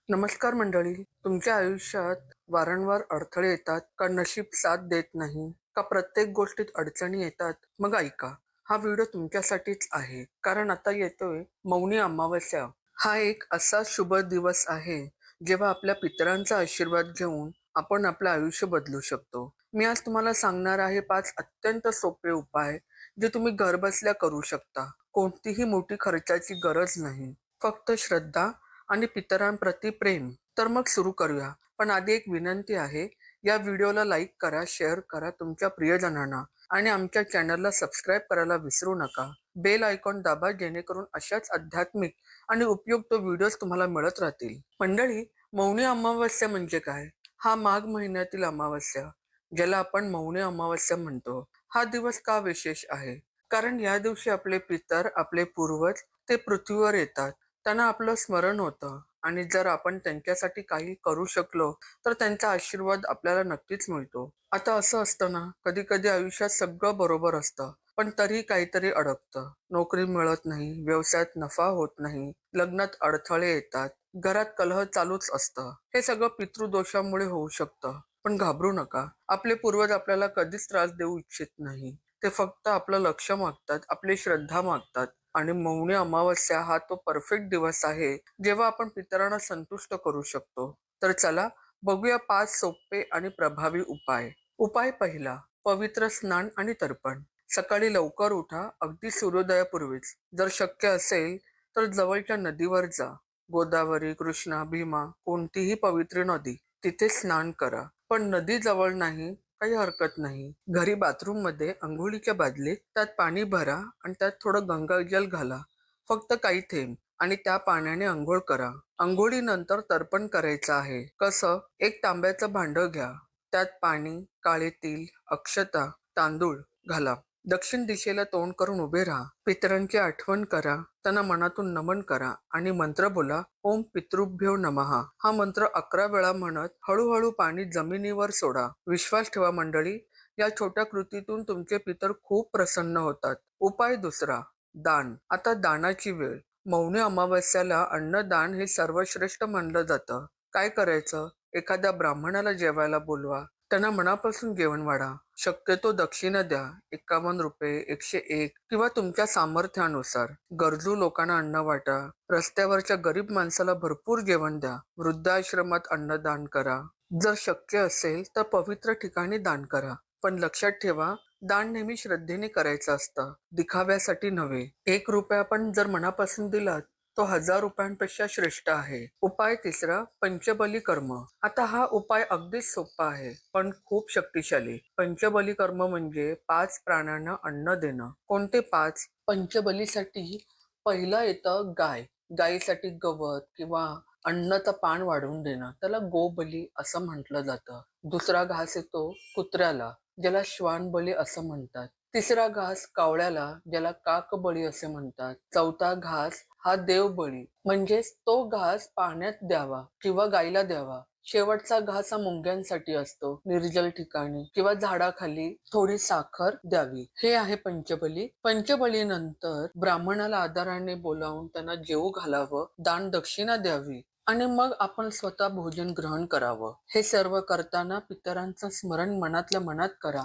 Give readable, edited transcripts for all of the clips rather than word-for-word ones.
नमस्कार मंडळी. तुमच्या आयुष्यात वारंवार अडथळे येतात का नशीब साथ देत नाही का प्रत्येक गोष्टीत अडचणी येतात? मग ऐका, हा व्हिडिओ तुमच्यासाठीच आहे. कारण आता येतोय मौनी अमावस्या. हा एक असा शुभ दिवस आहे जेव्हा आपल्या पितरांचा आशीर्वाद घेऊन आपण आपलं आयुष्य बदलू शकतो. मी आज तुम्हाला सांगणार आहे 5 अत्यंत सोपे उपाय जे तुम्ही घरबसल्या करू शकता. कोणतीही मोठी खर्चाची गरज नाही. फक्त श्रद्धा आणि पितरांप्रती प्रेम. तर मग सुरू करूया. पण आधी एक विनंती आहे, या व्हिडिओला लाईक करा, शेअर करा तुमच्या प्रियजनांना आणि आमच्या चॅनलला सबस्क्राईब करायला विसरू नका. बेल आयकॉन दाबा जेणेकरून अशाच आध्यात्मिक आणि उपयुक्त व्हिडिओज तुम्हाला मिळत राहतील. मंडळी, मौनी अमावस्या म्हणजे काय? हा माघ महिन्यातील अमावस्या, ज्याला आपण मौनी अमावस्या म्हणतो. हा दिवस का विशेष आहे? कारण या दिवशी आपले पितर, आपले पूर्वज ते पृथ्वीवर येतात. त्यांना आपलं स्मरण होतं आणि जर आपण त्यांच्यासाठी काही करू शकलो तर त्यांचा आशीर्वाद आपल्याला नक्कीच मिळतो. आता असं असतं ना, कधी कधी आयुष्यात सगळं बरोबर असतं पण तरी काहीतरी अडकतं. नोकरी मिळत नाही, व्यवसायात नफा होत नाही, लग्नात अडथळे येतात, घरात कलह चालूच असतं. हे सगळं पितृदोषामुळे होऊ शकतं. पण घाबरू नका, आपले पूर्वज आपल्याला कधीच त्रास देऊ इच्छित नाही. ते फक्त आपलं लक्ष मागतात, आपली श्रद्धा मागतात. आणि मौनी अमावस्या हा तो परफेक्ट दिवस आहे जेव्हा आपण पितरांना संतुष्ट करू शकतो. तर चला बघूया 5 सोपे आणि प्रभावी उपाय. उपाय पहिला, पवित्र स्नान आणि तर्पण. सकाळी लवकर उठा, अगदी सूर्योदयापूर्वीच. जर शक्य असेल तर जवळच्या नदीवर जा. गोदावरी, कृष्णा, भीमा, कोणतीही पवित्र नदी, तिथे स्नान करा. पण नदी जवळ नाही, काही हरकत नाही. घरी बाथरूम मध्ये अंघोळीच्या बादलीत त्यात पाणी भरा आणि त्यात थोडं गंगाजल घाला. फक्त काही थेंब आणि त्या पाण्याने अंघोळ करा. अंघोळीनंतर तर्पण करायचं आहे. कसं? एक तांब्याचं भांड घ्या. त्यात पाणी, काळे तीळ, अक्षता, तांदूळ घाला. दक्षिण दिशेला तोंड करून उभे राहा. पितरांची आठवण करा, त्यांना मनातून नमन करा आणि मंत्र बोला, ओम पितृभ्यो नमः. हा मंत्र 11 वेळा म्हणत हळूहळू पाणी जमिनीवर सोडा. विश्वास ठेवा मंडळी, या छोट्या कृतीतून तुमचे पितर खूप प्रसन्न होतात. उपाय दुसरा, दान. आता दानाची वेळ. मौनी अमावस्याला अन्नदान हे सर्वश्रेष्ठ मानलं जातं. काय करायचं? एखाद्या ब्राह्मणाला जेवायला बोलवा. त्यांना मनापासून जेवण वाढा. शक्यतो दक्षिणा द्या. 51 रुपये, 101 किंवा तुमच्या सामर्थ्यानुसार. गरजू लोकांना अन्न वाटा. रस्त्यावरच्या गरीब माणसाला भरपूर जेवण द्या. वृद्धाश्रमात अन्नदान करा. जर शक्य असेल तर पवित्र ठिकाणी दान करा. पण लक्षात ठेवा, दान नेहमी श्रद्धेने करायचं असतं, दिखाव्यासाठी नव्हे. 1 रुपया पण जर मनापासून दिलात तो 1000 रुपयांपेक्षा श्रेष्ठ आहे. उपाय तिसरा, पंचबली कर्म. आता हा उपाय अगदीच सोपा आहे पण खूप शक्तिशाली. पंचबली कर्म म्हणजे 5 प्राण्यांना अन्न देणं. कोणते 5? पंचबलीसाठी पहिलं येतं गाय. गायीसाठी गवत किंवा अन्नाचं पान वाढवून देणं, त्याला गोबली असं म्हटलं जातं. दुसरा घास येतो कुत्र्याला, ज्याला श्वानबली असं म्हणतात. तिसरा घास कावळ्याला, ज्याला काकबळी असे म्हणतात. चौथा घास हा देवबळी, म्हणजेच तो घास पाण्यात द्यावा किंवा गायीला द्यावा. शेवटचा घास हा मुंग्यांसाठी असतो, निर्जल ठिकाणी किंवा झाडाखाली थोडी साखर द्यावी. हे आहे पंचबली. पंचबलीनंतर ब्राह्मणाला आदराने बोलावून त्यांना जेवू घालावं, दान दक्षिणा द्यावी आणि मग आपण स्वतः भोजन ग्रहण करावं. हे सर्व करताना पितरांचं स्मरण मनातल्या मनात करा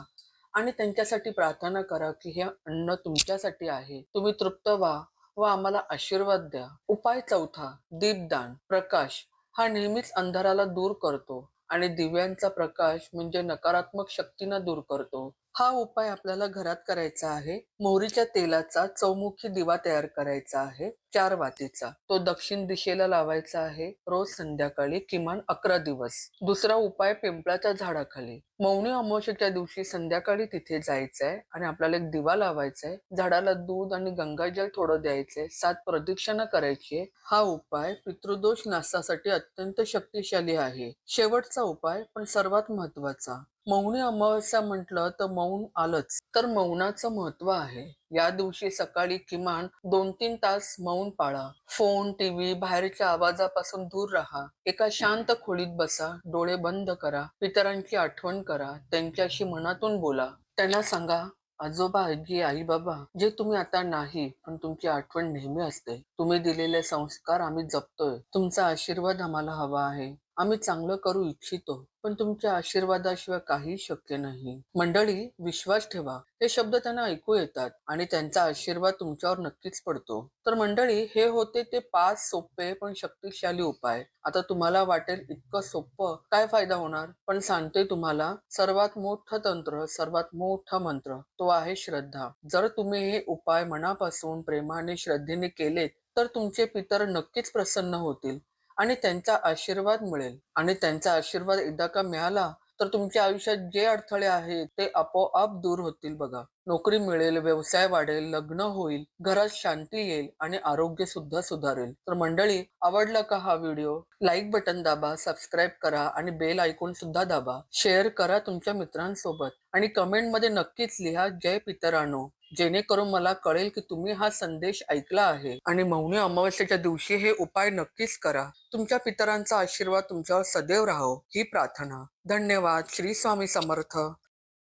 आणि त्यांच्यासाठी प्रार्थना करा की हे अन्न तुमच्यासाठी आहे, तुम्ही तृप्त व्हा व आम्हाला आशीर्वाद द्या. उपाय चौथा, दीपदान. प्रकाश हा नेहमीच अंधाराला दूर करतो आणि दिव्यांचा प्रकाश म्हणजे नकारात्मक शक्तींना दूर करतो. हा उपाय आपल्याला घरात करायचा आहे. मोहरीच्या तेलाचा चौमुखी दिवा तयार करायचा आहे, 4 वातीचा. तो दक्षिण दिशेला लावायचा आहे रोज संध्याकाळी किमान 11 दिवस. दुसरा उपाय, पिंपळाच्या झाडाखाली. मौनी अमावस्येच्या दिवशी संध्याकाळी तिथे जायचंय आणि आपल्याला एक दिवा लावायचाय. झाडाला दूध आणि गंगाजल थोडं द्यायचंय. 7 प्रदक्षिणा करायची. हा उपाय पितृदोष नाशासाठी अत्यंत शक्तिशाली आहे. शेवटचा उपाय पण सर्वात महत्वाचा, मौनी अमावस्या म्हटलं तर मौन आलंच. तर मौनाचं महत्व आहे. या दिवशी सकाळी किमान 2-3 तास मौन पाळा. फोन, टीव्ही, बाहेरच्या आवाजापासून दूर राहा. एका शांत खोलीत बसा, डोळे बंद करा, पितरांची आठवण करा, त्यांच्याशी मनातून बोला. त्यांना सांगा, आजोबा, आजी, आई, बाबा जे तुम्ही आता नाही, पण तुमची आठवण नेहमी असते. तुम्ही दिलेले संस्कार आम्ही जपतोय. तुमचा आशीर्वाद आम्हाला हवा आहे. आम्ही चांगलं करू इच्छितो, पण तुमच्या आशीर्वादाशिवाय काही शक्य नाही. मंडळी, विश्वास ठेवा. हे शब्द त्यांना ऐकू येतात आणि त्यांचा आशीर्वाद तुमच्यावर नक्कीच पडतो. तर मंडळी, हे होते ते 5 सोपे पण शक्तिशाली उपाय. आता तुम्हाला वाटेल इतकं सोपं काय फायदा होणार? पण सांगते तुम्हाला, सर्वात मोठं तंत्र, सर्वात मोठा मंत्र तो आहे श्रद्धा. जर तुम्ही हे उपाय मनापासून प्रेमाने श्रद्धेने केलेत, तर तुमचे पितर नक्कीच प्रसन्न होतील आणि त्यांचा आशीर्वाद मिळेल. आणि त्यांचा आशीर्वाद एकदा का मिळाला, तर तुमच्या आयुष्यात जे अडथळे आहेत ते आपोआप दूर होतील बघा. नोकरी मिळेल, व्यवसाय वाढेल, लग्न होईल, घरात शांती येईल आणि आरोग्य सुद्धा सुधारेल. तर मंडळी, आवडला का हा व्हिडिओ? लाईक बटन दाबा, सबस्क्राईब करा आणि बेल आयकॉन सुद्धा दाबा. शेअर करा तुमच्या मित्रांसोबत आणि कमेंटमध्ये नक्कीच लिहा जय पितरांनो, जेणेकरून मला कळेल की तुम्ही हा संदेश ऐकला आहे. आणि मौनी अमावस्येच्या दिवशी हे उपाय नक्कीच करा. तुमच्या पितरांचा आशीर्वाद तुमच्यावर सदैव राहो ही प्रार्थना. धन्यवाद. श्री स्वामी समर्थ.